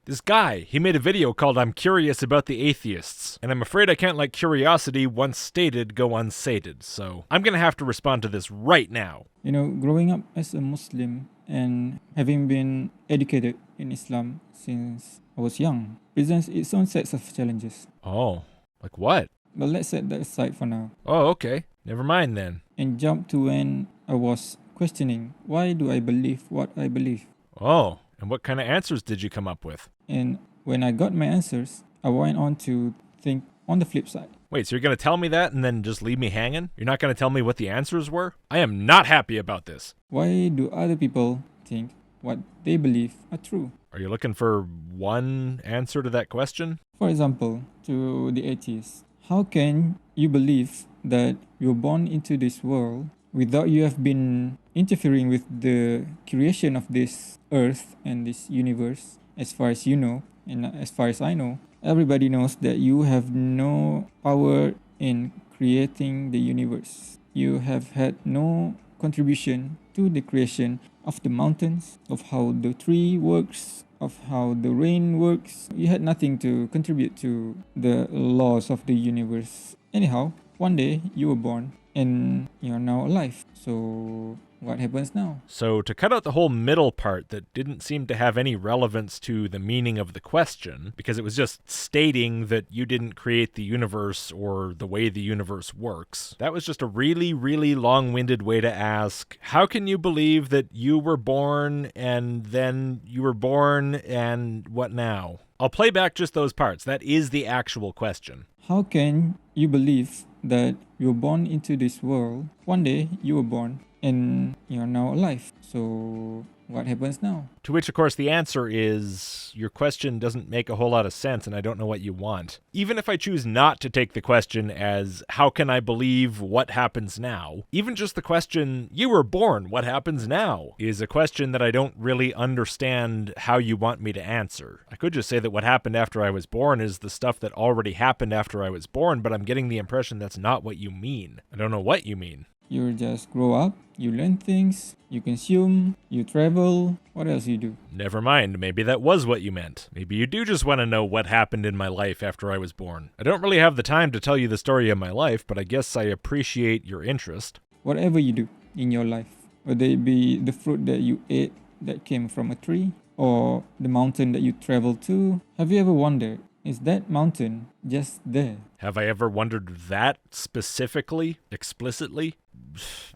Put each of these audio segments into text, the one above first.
This guy, he made a video called I'm Curious About the Atheists, and I'm afraid I can't let curiosity once stated go unsated, so I'm gonna have to respond to this right now. Growing up as a Muslim and having been educated in Islam since I was young presents its own sets of challenges. Oh, like what? But let's set that aside for now Oh, okay. Never mind then. and jump to when I was questioning why do I believe what I believe. Oh, and what kind of answers did you come up with? And when I got my answers, I went on to think on the flip side. Wait, so you're gonna tell me that and then just leave me hanging? You're not gonna tell me what the answers were? I am not happy about this. Why do other people think what they believe are true? Are you looking for one answer to that question? For example, to the atheists, how can you believe that you're born into this world without you have been interfering with the creation of this earth and this universe? As far as you know, and as far as I know, everybody knows that you have no power in creating the universe. You have had no contribution to the creation of the mountains, of how the tree works, of how the rain works. You had nothing to contribute to the laws of the universe. Anyhow, one day you were born and you're now alive. So what happens now? So, to cut out the whole middle part that didn't seem to have any relevance to the meaning of the question, because it was just stating that you didn't create the universe or the way the universe works, that was just a really, really long-winded way to ask, how can you believe that you were born and then you were born and what now? I'll play back just those parts. That is the actual question. How can you believe that you're born into this world? One day you were born and you're now alive. So what happens now? To which, of course, the answer is, your question doesn't make a whole lot of sense and I don't know what you want. Even if I choose not to take the question as, how can I believe what happens now? Even just the question, you were born, what happens now? Is a question that I don't really understand how you want me to answer. I could just say that what happened after I was born is the stuff that already happened after I was born, but I'm getting the impression that's not what you mean. I don't know what you mean. You just grow up, you learn things, you consume, you travel. What else you do? Never mind, maybe that was what you meant. Maybe you do just want to know what happened in my life after I was born. I don't really have the time to tell you the story of my life, but I guess I appreciate your interest. Whatever you do in your life, whether it be the fruit that you ate that came from a tree or the mountain that you traveled to, have you ever wondered, is that mountain just there? Have I ever wondered that specifically, explicitly?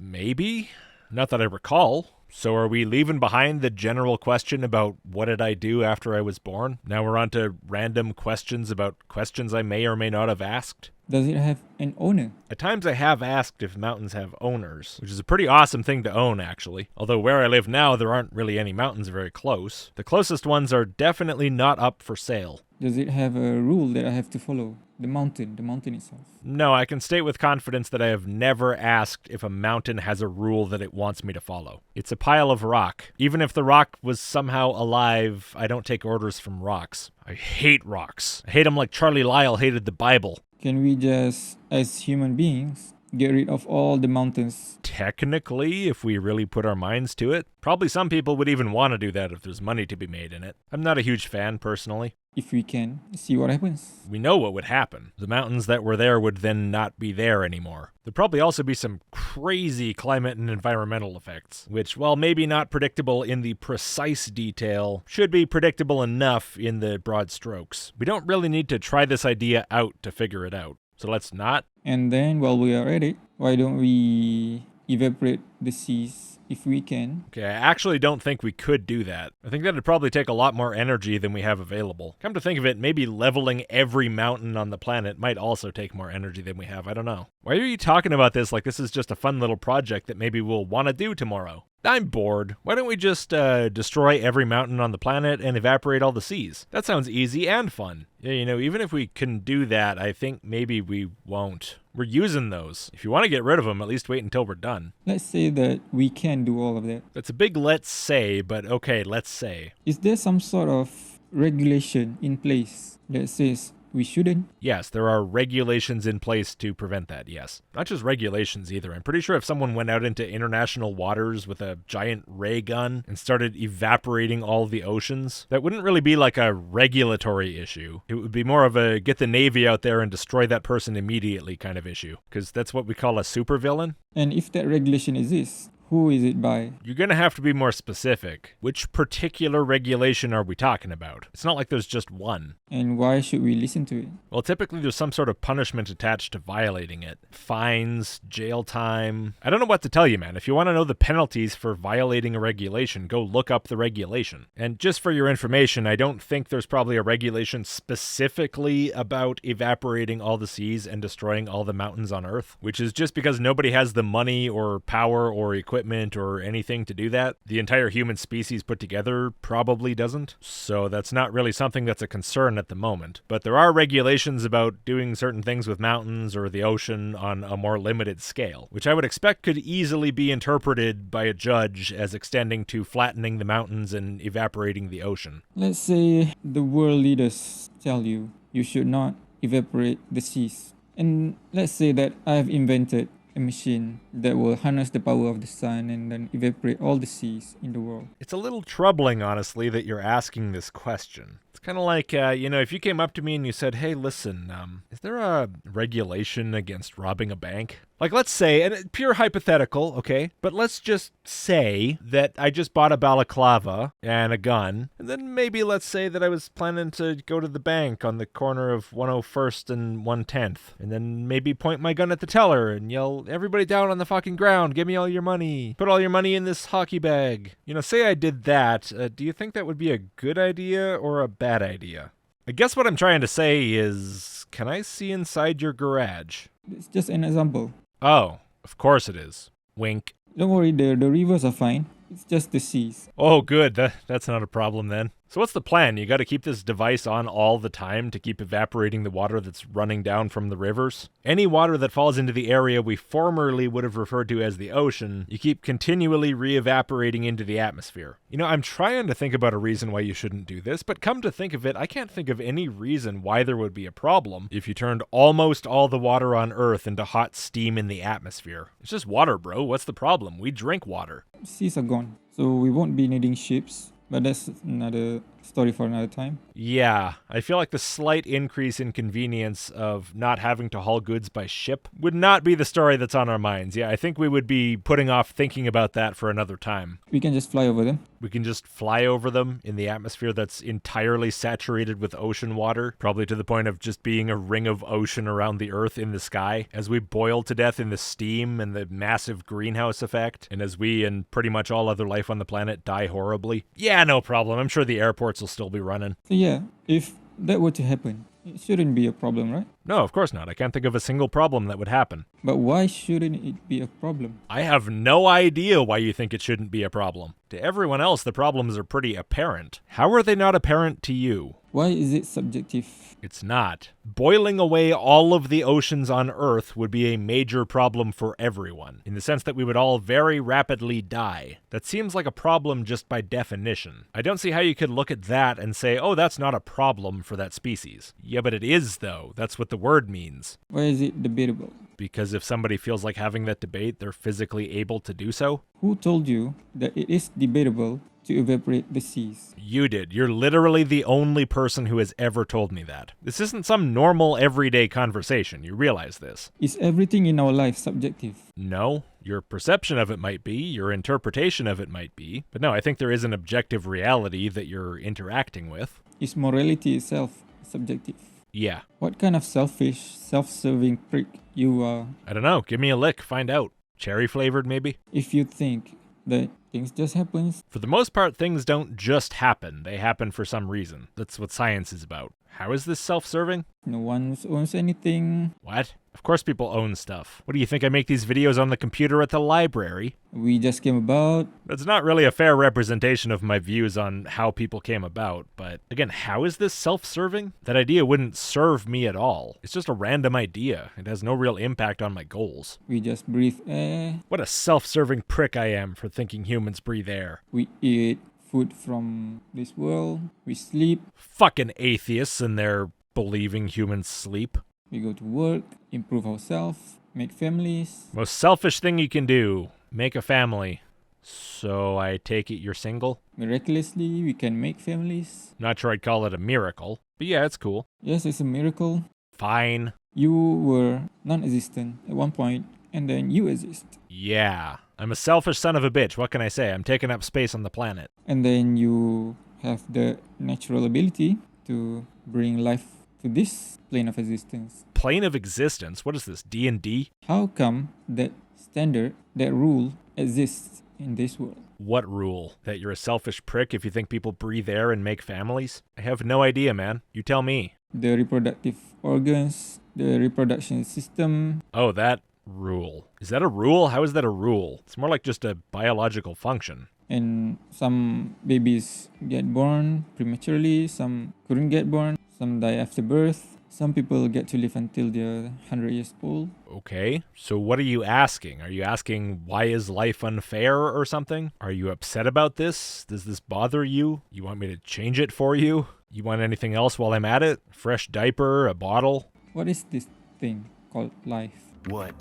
Maybe. Not that I recall. So are we leaving behind the general question about what did I do after I was born? Now we're on to random questions about questions I may or may not have asked. Does it have an owner? At times I have asked if mountains have owners, which is a pretty awesome thing to own, actually. Although where I live now, there aren't really any mountains very close. The closest ones are definitely not up for sale. Does it have a rule that I have to follow? The mountain itself. No, I can state with confidence that I have never asked if a mountain has a rule that it wants me to follow. It's a pile of rock. Even if the rock was somehow alive, I don't take orders from rocks. I hate rocks. I hate them like Charlie Lyle hated the Bible. Can we just, as human beings, get rid of all the mountains? Technically, if we really put our minds to it. Probably some people would even want to do that if there's money to be made in it. I'm not a huge fan, personally. If we can, see what happens. We know what would happen. The mountains that were there would then not be there anymore. There'd probably also be some crazy climate and environmental effects, which, while maybe not predictable in the precise detail, should be predictable enough in the broad strokes. We don't really need to try this idea out to figure it out. So let's not. And then, while we are at it, why don't we evaporate the seas if we can? Okay, I actually don't think we could do that. I think that'd probably take a lot more energy than we have available. Come to think of it, maybe leveling every mountain on the planet might also take more energy than we have. I don't know. Why are you talking about this like this is just a fun little project that maybe we'll want to do tomorrow? I'm bored. Why don't we just destroy every mountain on the planet and evaporate all the seas? That sounds easy and fun. Yeah, even if we can do that, I think maybe we won't. We're using those. If you want to get rid of them, at least wait until we're done. Let's say that we can do all of that. That's a big let's say, but okay, let's say. Is there some sort of regulation in place that says we shouldn't. Yes, there are regulations in place to prevent that, yes. Not just regulations either. I'm pretty sure if someone went out into international waters with a giant ray gun and started evaporating all the oceans, that wouldn't really be like a regulatory issue. It would be more of a get the Navy out there and destroy that person immediately kind of issue, because that's what we call a supervillain. And if that regulation exists, who is it by? You're going to have to be more specific. Which particular regulation are we talking about? It's not like there's just one. And why should we listen to it? Well, typically there's some sort of punishment attached to violating it. Fines, jail time. I don't know what to tell you, man. If you want to know the penalties for violating a regulation, go look up the regulation. And just for your information, I don't think there's probably a regulation specifically about evaporating all the seas and destroying all the mountains on Earth, which is just because nobody has the money or power or equipment or anything to do that. The entire human species put together probably doesn't. So that's not really something that's a concern at the moment. But there are regulations about doing certain things with mountains or the ocean on a more limited scale, which I would expect could easily be interpreted by a judge as extending to flattening the mountains and evaporating the ocean. Let's say the world leaders tell you you should not evaporate the seas. And let's say that I've invented a machine that will harness the power of the sun and then evaporate all the seas in the world. It's a little troubling, honestly, that you're asking this question. It's kind of like, if you came up to me and you said, hey, listen, is there a regulation against robbing a bank? Like, let's say, and pure hypothetical, okay, but let's just say that I just bought a balaclava and a gun, and then maybe let's say that I was planning to go to the bank on the corner of 101st and 110th, and then maybe point my gun at the teller and yell, everybody down on the fucking ground, give me all your money, put all your money in this hockey bag. Say I did that, do you think that would be a good idea or a bad idea? I guess what I'm trying to say is, can I see inside your garage? It's just an example. Oh, of course it is. Wink. Don't worry, the rivers are fine. It's just the seas. Oh, good. That's not a problem then. So what's the plan? You got to keep this device on all the time to keep evaporating the water that's running down from the rivers? Any water that falls into the area we formerly would have referred to as the ocean, you keep continually re-evaporating into the atmosphere. I'm trying to think about a reason why you shouldn't do this, but come to think of it, I can't think of any reason why there would be a problem if you turned almost all the water on Earth into hot steam in the atmosphere. It's just water, bro. What's the problem? We drink water. Seas are gone, so we won't be needing ships. But that's another story for another time. Yeah, I feel like the slight increase in convenience of not having to haul goods by ship would not be the story that's on our minds. Yeah, I think we would be putting off thinking about that for another time. We can just fly over them. We can just fly over them in the atmosphere that's entirely saturated with ocean water, probably to the point of just being a ring of ocean around the Earth in the sky, as we boil to death in the steam and the massive greenhouse effect, and as we and pretty much all other life on the planet die horribly. Yeah, no problem. I'm sure the airports will still be running. So yeah, if that were to happen, it shouldn't be a problem, right? No, of course not. I can't think of a single problem that would happen. But why shouldn't it be a problem? I have no idea why you think it shouldn't be a problem. To everyone else, the problems are pretty apparent. How are they not apparent to you? Why is it subjective? It's not. Boiling away all of the oceans on Earth would be a major problem for everyone, in the sense that we would all very rapidly die. That seems like a problem just by definition. I don't see how you could look at that and say, oh, that's not a problem for that species. Yeah, but it is, though. That's what the word means. Why is it debatable? Because if somebody feels like having that debate, they're physically able to do so. Who told you that it is debatable to evaporate the seas? You did. You're literally the only person who has ever told me that. This isn't some normal everyday conversation. You realize this. Is everything in our life subjective? No. Your perception of it might be, your interpretation of it might be, but no, I think there is an objective reality that you're interacting with. Is morality itself subjective? Yeah. What kind of selfish, self-serving prick you are? I don't know. Give me a lick. Find out. Cherry flavored, maybe? If you think that things just happen. For the most part, things don't just happen. They happen for some reason. That's what science is about. How is this self-serving? No one owns anything. What? Of course people own stuff. What do you think, I make these videos on the computer at the library? We just came about. That's not really a fair representation of my views on how people came about, but again, how is this self-serving? That idea wouldn't serve me at all. It's just a random idea. It has no real impact on my goals. We just breathe air. What a self-serving prick I am for thinking humans breathe air. We eat food from this world. We sleep. Fucking atheists and their Believing humans sleep. We go to work, improve ourselves, make families. Most selfish thing you can do. Make a family. So I take it you're single? Miraculously, we can make families. Not sure I'd call it a miracle. But yeah, it's cool. Yes, it's a miracle. Fine. You were non-existent at one point, and then you exist. Yeah. I'm a selfish son of a bitch. What can I say? I'm taking up space on the planet. And then you have the natural ability to bring life to this plane of existence. Plane of existence? What is this, D&D? How come that standard, that rule exists in this world? What rule? That you're a selfish prick if you think people breathe air and make families? I have no idea, man. You tell me. The reproductive organs, the reproduction system. Oh, that rule. Is that a rule? How is that a rule? It's more like just a biological function. And some babies get born prematurely, some couldn't get born, some die after birth. Some people get to live until they're 100 years old. Okay, so what are you asking? Are you asking why is life unfair or something? Are you upset about this? Does this bother you? You want me to change it for you? You want anything else while I'm at it? Fresh diaper, a bottle? What is this thing called life? What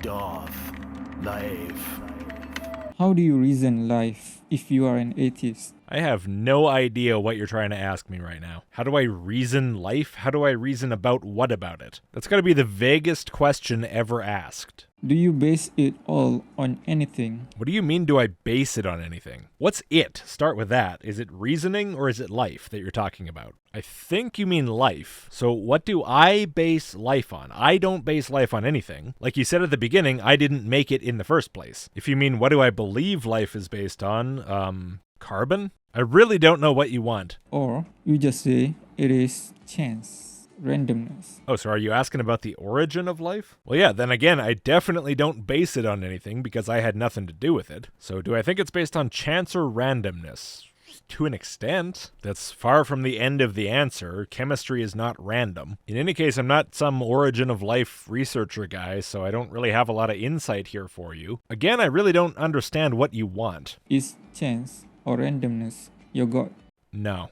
doth life? How do you reason life if you are an atheist? I have no idea what you're trying to ask me right now. How do I reason life? How do I reason about what about it? That's got to be the vaguest question ever asked. Do you base it all on anything? What do you mean, do I base it on anything? What's it? Start with that. Is it reasoning or is it life that you're talking about? I think you mean life. So what do I base life on? I don't base life on anything. Like you said at the beginning, I didn't make it in the first place. If you mean what do I believe life is based on, carbon? I really don't know what you want. Or you just say it is chance, randomness. Oh, so are you asking about the origin of life? Well, yeah, then again, I definitely don't base it on anything because I had nothing to do with it. So do I think it's based on chance or randomness? To an extent. That's far from the end of the answer. Chemistry is not random. In any case, I'm not some origin of life researcher guy, so I don't really have a lot of insight here for you. Again, I really don't understand what you want. Is chance or randomness your God? No.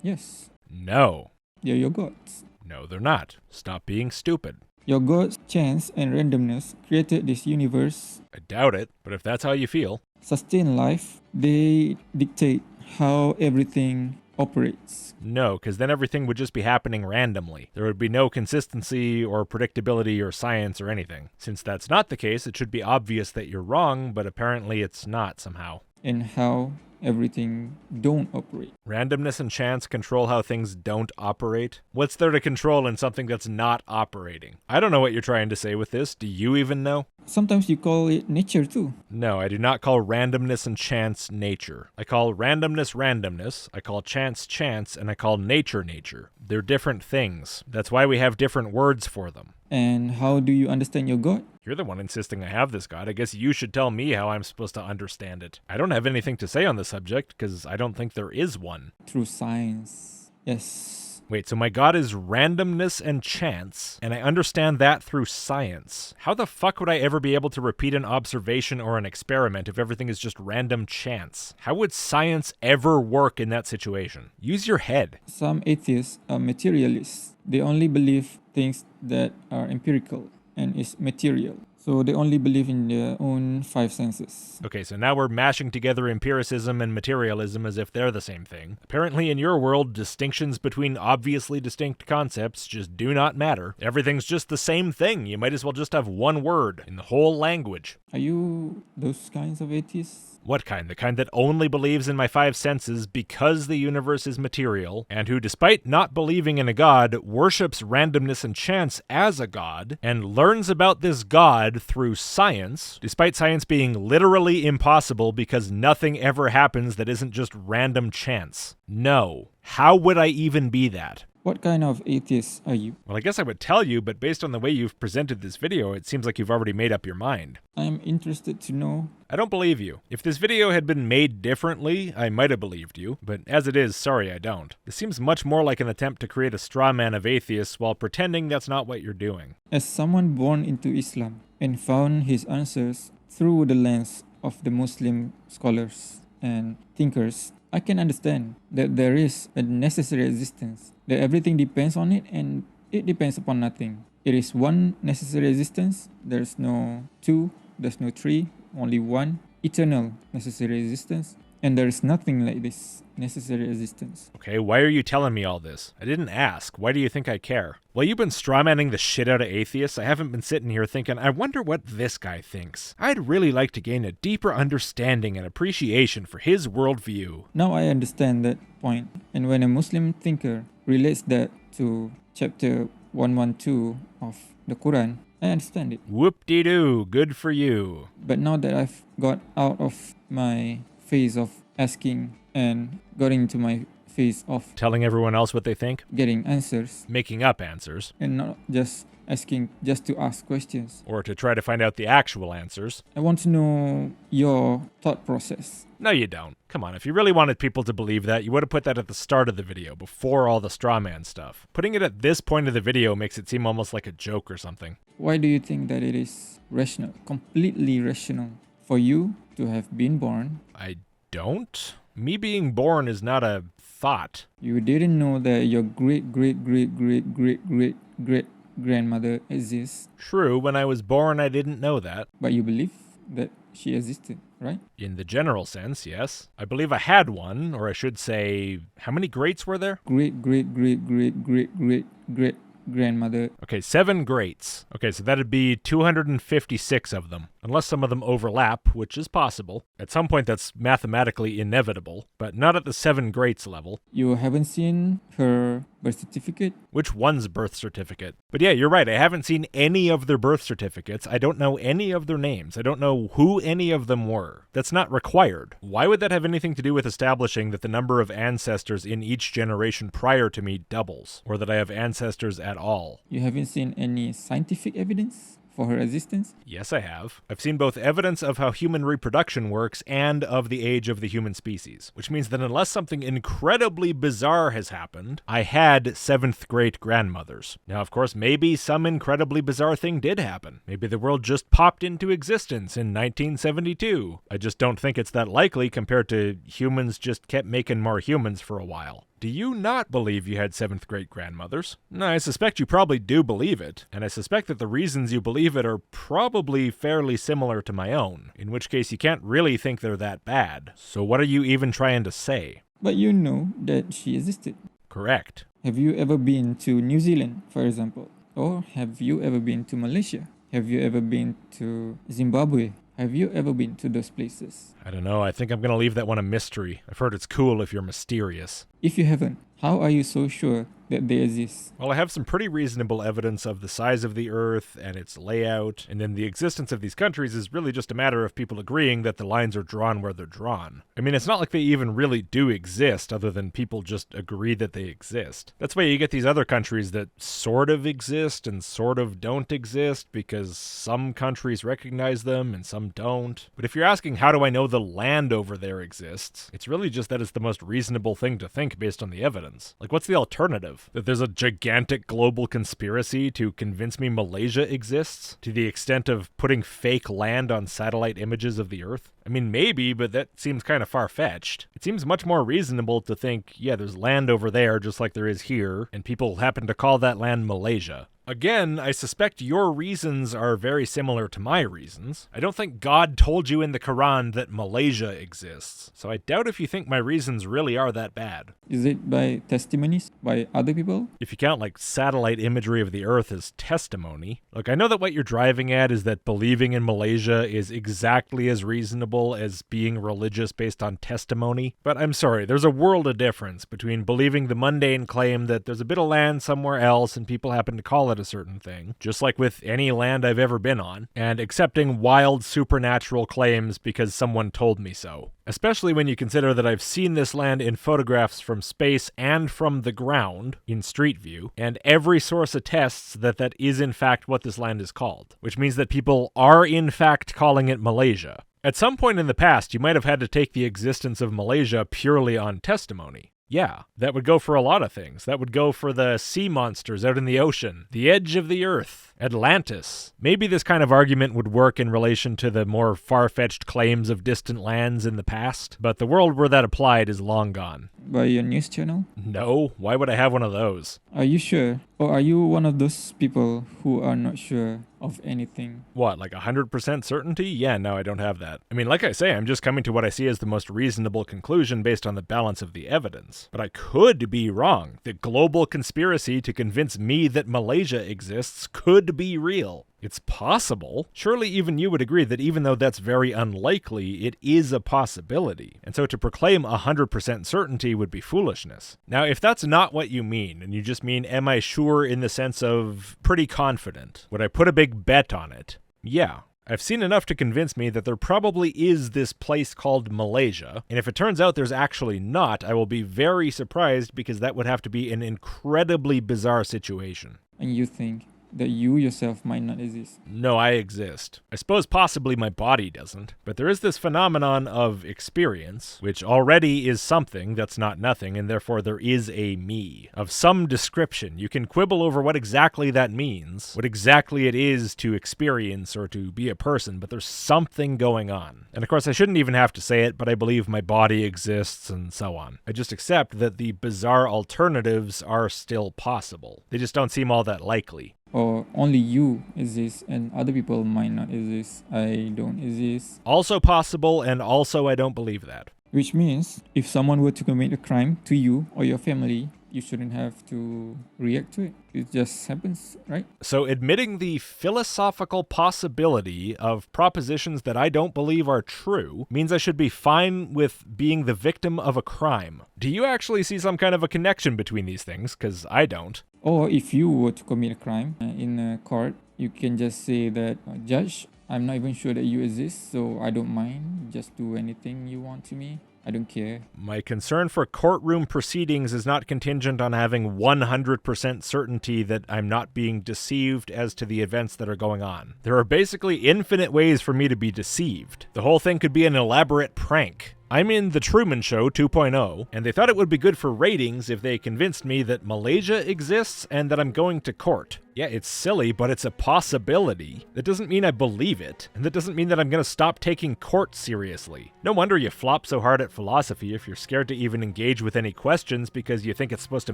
Yes. No. They're your gods. No, they're not. Stop being stupid. Your gods, chance and randomness created this universe. I doubt it, but if that's how you feel. Sustain life. They dictate how everything operates. No, because then everything would just be happening randomly. There would be no consistency or predictability or science or anything. Since that's not the case, it should be obvious that you're wrong, but apparently it's not somehow. And how everything don't operate. Randomness and chance control how things don't operate? What's there to control in something that's not operating? I don't know what you're trying to say with this. Do you even know? Sometimes you call it nature too. No, I do not call randomness and chance nature. I call randomness randomness, I call chance chance, and I call nature nature. They're different things. That's why we have different words for them. And how do you understand your God? You're the one insisting I have this God. I guess you should tell me how I'm supposed to understand it. I don't have anything to say on the subject because I don't think there is one. Through science. Yes. Wait, so my God is randomness and chance, and I understand that through science. How the fuck would I ever be able to repeat an observation or an experiment if everything is just random chance? How would science ever work in that situation? Use your head. Some atheists are materialists. They only believe things that are empirical and is material. So they only believe in their own five senses. Okay, so now we're mashing together empiricism and materialism as if they're the same thing. Apparently in your world, distinctions between obviously distinct concepts just do not matter. Everything's just the same thing. You might as well just have one word in the whole language. Are you those kinds of atheists? What kind? The kind that only believes in my five senses because the universe is material, and who, despite not believing in a god, worships randomness and chance as a god, and learns about this god through science, despite science being literally impossible because nothing ever happens that isn't just random chance. No. How would I even be that? What kind of atheist are you? Well, I guess I would tell you, but based on the way you've presented this video, it seems like you've already made up your mind. I'm interested to know. I don't believe you. If this video had been made differently, I might have believed you, but as it is, sorry I don't. This seems much more like an attempt to create a straw man of atheists while pretending that's not what you're doing. As someone born into Islam and found his answers through the lens of the Muslim scholars and thinkers, I can understand that there is a necessary existence, that everything depends on it and it depends upon nothing. It is one necessary existence, there's no two, there's no three, only one eternal necessary existence, and there is nothing like this necessary existence. Okay, why are you telling me all this? I didn't ask. Why do you think I care? While you've been strawmanning the shit out of atheists, I haven't been sitting here thinking, I wonder what this guy thinks. I'd really like to gain a deeper understanding and appreciation for his worldview. Now I understand that point, and when a Muslim thinker relates that to chapter 112 of the Quran, I understand it. Whoop-de-doo, good for you. But now that I've got out of my phase of asking and got into my phase of Telling everyone else what they think? getting answers, Making up answers. and not just asking just to ask questions, Or to try to find out the actual answers. I want to know your thought process. No, you don't. Come on, if you really wanted people to believe that, you would have put that at the start of the video, before all the straw man stuff. Putting it at this point of the video makes it seem almost like a joke or something. Why do you think that it is rational, completely rational, for you to have been born? I don't? Me being born is not a thought. You didn't know that your great great great great great great great grandmother exists, True, when I was born, I didn't know that. but you believe that she existed, right? In the general sense, yes. I believe I had one, or I should say, how many greats were there? Great great great great great great great grandmother. Okay, 7 greats. Okay, so that'd be 256 of them. Unless some of them overlap, which is possible. At some point that's mathematically inevitable, but not at the 7 greats level. You haven't seen her birth certificate? Which one's birth certificate? But yeah, you're right, I haven't seen any of their birth certificates. I don't know any of their names. I don't know who any of them were. That's not required. Why would that have anything to do with establishing that the number of ancestors in each generation prior to me doubles? Or that I have ancestors at all? You haven't seen any scientific evidence for her existence? Yes, I have. I've seen both evidence of how human reproduction works and of the age of the human species, which means that unless something incredibly bizarre has happened, I had 7th great grandmothers. Now, of course, maybe some incredibly bizarre thing did happen. Maybe the world just popped into existence in 1972. I just don't think it's that likely compared to humans just kept making more humans for a while. Do you not believe you had 7th great grandmothers? No, I suspect you probably do believe it, and I suspect that the reasons you believe it are probably fairly similar to my own, in which case you can't really think they're that bad. So what are you even trying to say? But you know that she existed. Correct. Have you ever been to New Zealand, for example? Or have you ever been to Malaysia? Have you ever been to Zimbabwe? Have you ever been to those places? I don't know, I think I'm gonna leave that one a mystery. I've heard it's cool if you're mysterious. If you haven't, how are you so sure that they exist? Well, I have some pretty reasonable evidence of the size of the Earth and its layout, and then the existence of these countries is really just a matter of people agreeing that the lines are drawn where they're drawn. I mean, it's not like they even really do exist, other than people just agree that they exist. That's why you get these other countries that sort of exist and sort of don't exist, because some countries recognize them and some don't. But if you're asking how do I know the land over there exists, it's really just that it's the most reasonable thing to think based on the evidence. Like, what's the alternative? That there's a gigantic global conspiracy to convince me Malaysia exists, to the extent of putting fake land on satellite images of the Earth? I mean, maybe, but that seems kind of far-fetched. It seems much more reasonable to think, yeah, there's land over there just like there is here, and people happen to call that land Malaysia. Again, I suspect your reasons are very similar to my reasons. I don't think God told you in the Quran that Malaysia exists, so I doubt if you think my reasons really are that bad. Is it by testimonies by other people? If you count like satellite imagery of the Earth as testimony. Look, I know that what you're driving at is that believing in Malaysia is exactly as reasonable as being religious based on testimony, but I'm sorry, there's a world of difference between believing the mundane claim that there's a bit of land somewhere else and people happen to call it a certain thing, just like with any land I've ever been on, and accepting wild supernatural claims because someone told me so. Especially when you consider that I've seen this land in photographs from space and from the ground, in street view, and every source attests that that is in fact what this land is called, which means that people are in fact calling it Malaysia. At some point in the past, you might have had to take the existence of Malaysia purely on testimony. Yeah, that would go for a lot of things. That would go for the sea monsters out in the ocean, the edge of the earth, Atlantis. Maybe this kind of argument would work in relation to the more far-fetched claims of distant lands in the past, but the world where that applied is long gone. By your news channel? No, why would I have one of those? Are you sure? Or are you one of those people who are not sure of anything? What, like 100% certainty? Yeah, no, I don't have that. I mean, like I say, I'm just coming to what I see as the most reasonable conclusion based on the balance of the evidence. But I could be wrong. The global conspiracy to convince me that Malaysia exists could be real. It's possible. Surely even you would agree that even though that's very unlikely, it is a possibility. And so to proclaim 100% certainty would be foolishness. Now, if that's not what you mean, and you just mean, am I sure in the sense of pretty confident? Would I put a big bet on it? Yeah. I've seen enough to convince me that there probably is this place called Malaysia, and if it turns out there's actually not, I will be very surprised because that would have to be an incredibly bizarre situation. And you think that you yourself might not exist? No, I exist. I suppose possibly my body doesn't, but there is this phenomenon of experience, which already is something that's not nothing, and therefore there is a me, of some description. You can quibble over what exactly that means, what exactly it is to experience or to be a person, but there's something going on. And of course, I shouldn't even have to say it, but I believe my body exists and so on. I just accept that the bizarre alternatives are still possible. They just don't seem all that likely. Or only you exist and other people might not exist. I don't exist. Also possible, and also I don't believe that. Which means, if someone were to commit a crime to you or your family, you shouldn't have to react to it. It just happens, right? So admitting the philosophical possibility of propositions that I don't believe are true means I should be fine with being the victim of a crime. Do you actually see some kind of a connection between these things? Because I don't. Or if you were to commit a crime in a court, you can just say that, Judge, I'm not even sure that you exist, so I don't mind. Just do anything you want to me. I don't care. My concern for courtroom proceedings is not contingent on having 100% certainty that I'm not being deceived as to the events that are going on. There are basically infinite ways for me to be deceived. The whole thing could be an elaborate prank. I'm in The Truman Show 2.0, and they thought it would be good for ratings if they convinced me that Malaysia exists and that I'm going to court. Yeah, it's silly, but it's a possibility. That doesn't mean I believe it, and that doesn't mean that I'm going to stop taking court seriously. No wonder you flop so hard at philosophy if you're scared to even engage with any questions because you think it's supposed to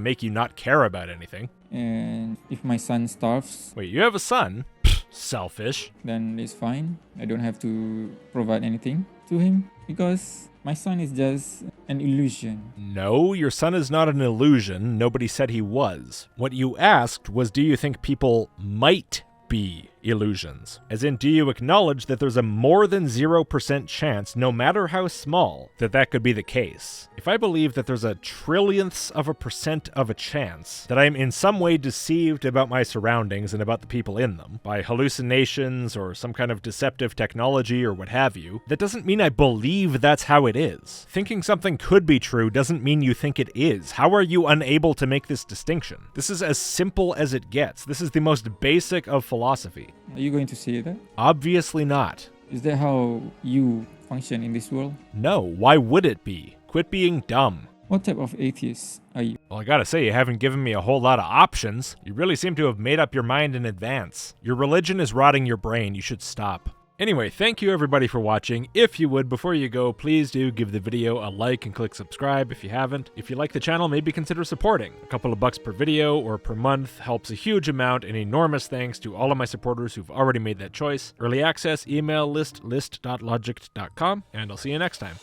make you not care about anything. And if my son starves... Wait, you have a son? Pfft, selfish. Then it's fine. I don't have to provide anything to him because my son is just an illusion. No, your son is not an illusion. Nobody said he was. What you asked was, do you think people might be illusions? As in, do you acknowledge that there's a more than 0% chance, no matter how small, that that could be the case? If I believe that there's a trillionths of a percent of a chance that I'm in some way deceived about my surroundings and about the people in them, by hallucinations or some kind of deceptive technology or what have you, that doesn't mean I believe that's how it is. Thinking something could be true doesn't mean you think it is. How are you unable to make this distinction? This is as simple as it gets. This is the most basic of philosophy. Are you going to say that? Obviously not. Is that how you function in this world? No, why would it be? Quit being dumb. What type of atheist are you? Well, I gotta say, you haven't given me a whole lot of options. You really seem to have made up your mind in advance. Your religion is rotting your brain. You should stop. Anyway, thank you everybody for watching. If you would, before you go, please do give the video a like and click subscribe if you haven't. If you like the channel, maybe consider supporting. A couple of bucks per video or per month helps a huge amount, and enormous thanks to all of my supporters who've already made that choice. Early access, email list.logicked.com, and I'll see you next time.